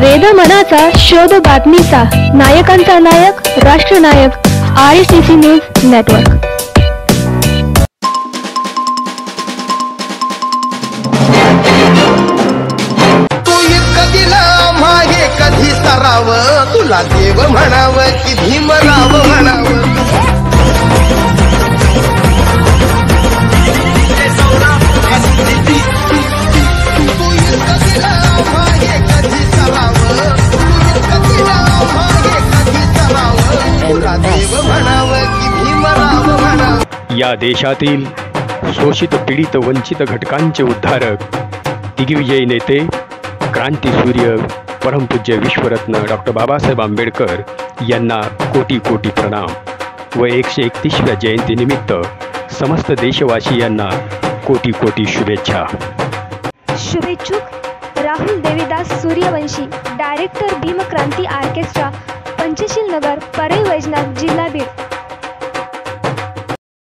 वेद मनाचा शोध बातमीचा, नायकांचा नायक राष्ट्रनायक RSTC न्यूज नेटवर्क। तू इतकं दिलं मागे कधी सराव, तुला देव म्हणावं की भीमराव म्हणावं। या देशातील शोषित पीडित वंचित घटकांचे उद्धारक दिग्विजयी नेते क्रांतीसूर्य परमपूज्य विश्वरत्न डॉक्टर बाबासाहेब आंबेडकर यांना कोटी कोटी प्रणाम व 131व्या जयंतीनिमित्त समस्त देशवासियांना कोटी कोटी शुभेच्छा। शुभेच्छुक राहुल देवीदास सूर्यवंशी, डायरेक्टर भीम क्रांती ऑर्केस्ट्रा, पंचशील नगर, परळी वैजनाथ, जिल्हा बीड।